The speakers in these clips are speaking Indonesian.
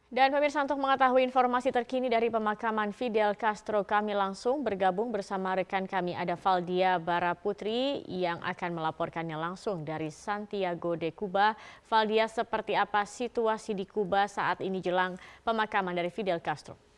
Dan pemirsa, untuk mengetahui informasi terkini dari pemakaman Fidel Castro, kami langsung bergabung bersama rekan kami ada Valdia Baraputri yang akan melaporkannya langsung dari Santiago de Cuba. Valdia, seperti apa situasi di Kuba saat ini jelang pemakaman dari Fidel Castro?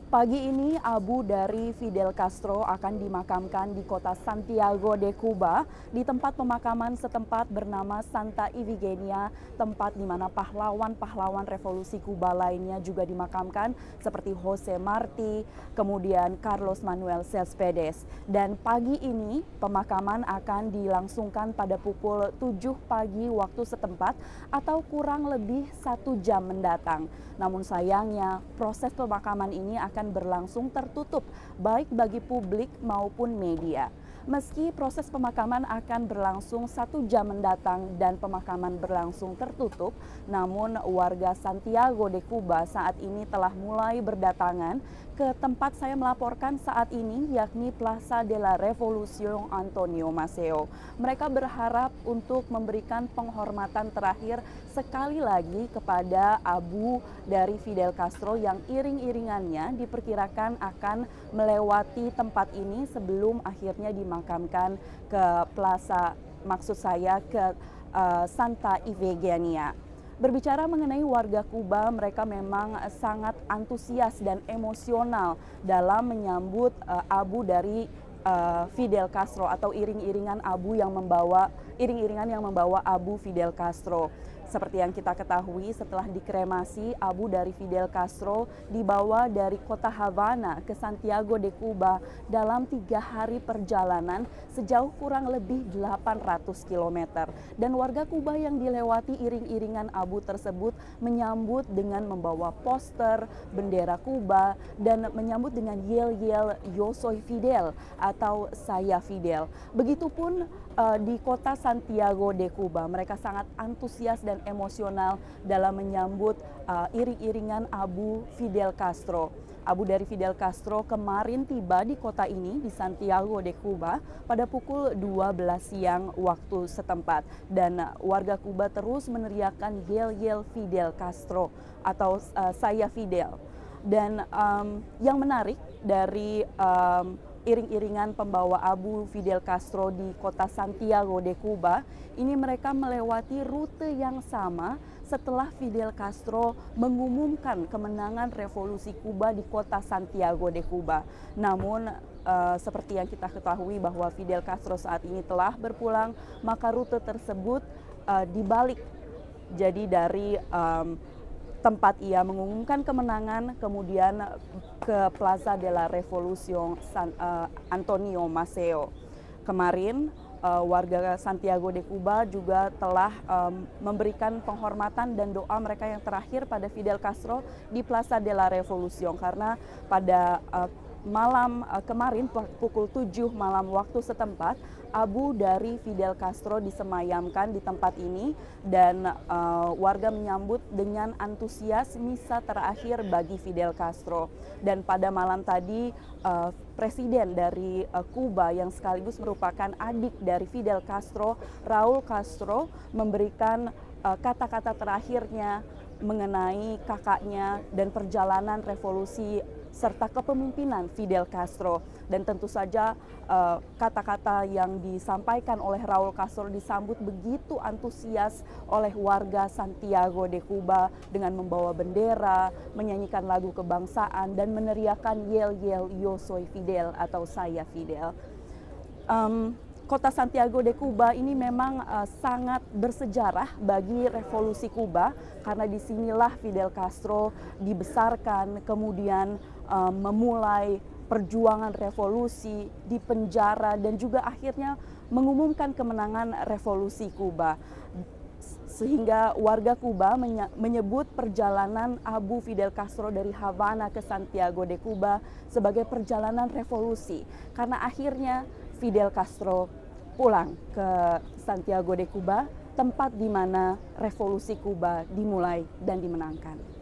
Pagi ini abu dari Fidel Castro akan dimakamkan di kota Santiago de Cuba di tempat pemakaman setempat bernama Santa Ifigenia, tempat di mana pahlawan-pahlawan revolusi Kuba lainnya juga dimakamkan seperti Jose Marti, kemudian Carlos Manuel Céspedes. Dan pagi ini pemakaman akan dilangsungkan pada pukul 7 pagi waktu setempat atau kurang lebih 1 jam mendatang. Namun sayangnya proses pemakaman ini akan berlangsung tertutup baik bagi publik maupun media. Meski proses pemakaman akan berlangsung 1 jam mendatang dan pemakaman berlangsung tertutup, namun warga Santiago de Cuba saat ini telah mulai berdatangan ke tempat saya melaporkan saat ini, yakni Plaza de la Revolución Antonio Maceo. Mereka berharap untuk memberikan penghormatan terakhir sekali lagi kepada abu dari Fidel Castro yang iring-iringannya diperkirakan akan melewati tempat ini sebelum akhirnya dimakamkan ke plaza, maksud saya ke Santa Ifigenia. Berbicara mengenai warga Kuba, mereka memang sangat antusias dan emosional dalam menyambut abu dari Fidel Castro atau iring-iringan yang membawa abu Fidel Castro. Seperti yang kita ketahui, setelah dikremasi, abu dari Fidel Castro dibawa dari kota Havana ke Santiago de Cuba dalam 3 hari perjalanan sejauh kurang lebih 800 km. Dan warga Kuba yang dilewati iring-iringan abu tersebut menyambut dengan membawa poster, bendera Kuba, dan menyambut dengan yel-yel "Yo soy Fidel" atau "Saya Fidel". Begitupun di kota Santiago de Cuba, mereka sangat antusias dan emosional dalam menyambut iring-iringan abu Fidel Castro. Abu dari Fidel Castro kemarin tiba di kota ini, di Santiago de Cuba, pada pukul 12 siang waktu setempat. Dan warga Kuba terus meneriakkan yel-yel Fidel Castro atau "Saya Fidel". Dan yang menarik dari iring-iringan pembawa abu Fidel Castro di kota Santiago de Cuba, ini mereka melewati rute yang sama setelah Fidel Castro mengumumkan kemenangan revolusi Kuba di kota Santiago de Cuba. Namun seperti yang kita ketahui bahwa Fidel Castro saat ini telah berpulang, maka rute tersebut dibalik. Jadi dari tempat ia mengumumkan kemenangan, kemudian ke Plaza de la Revolución Antonio Maceo. Kemarin warga Santiago de Cuba juga telah memberikan penghormatan dan doa mereka yang terakhir pada Fidel Castro di Plaza de la Revolución, karena pada malam kemarin pukul 7 malam waktu setempat, abu dari Fidel Castro disemayamkan di tempat ini dan warga menyambut dengan antusias misa terakhir bagi Fidel Castro. Dan pada malam tadi presiden dari Kuba yang sekaligus merupakan adik dari Fidel Castro, Raul Castro, memberikan kata-kata terakhirnya mengenai kakaknya dan perjalanan revolusi serta kepemimpinan Fidel Castro. Dan tentu saja kata-kata yang disampaikan oleh Raul Castro disambut begitu antusias oleh warga Santiago de Cuba dengan membawa bendera, menyanyikan lagu kebangsaan, dan meneriakkan yel-yel "Yo soy Fidel" atau "Saya Fidel". Kota Santiago de Cuba ini memang sangat bersejarah bagi revolusi Kuba, karena disinilah Fidel Castro dibesarkan, kemudian memulai perjuangan revolusi, dipenjara, dan juga akhirnya mengumumkan kemenangan revolusi Kuba. Sehingga warga Kuba menyebut perjalanan abu Fidel Castro dari Havana ke Santiago de Cuba sebagai perjalanan revolusi, karena akhirnya Fidel Castro pulang ke Santiago de Cuba, tempat di mana revolusi Kuba dimulai dan dimenangkan.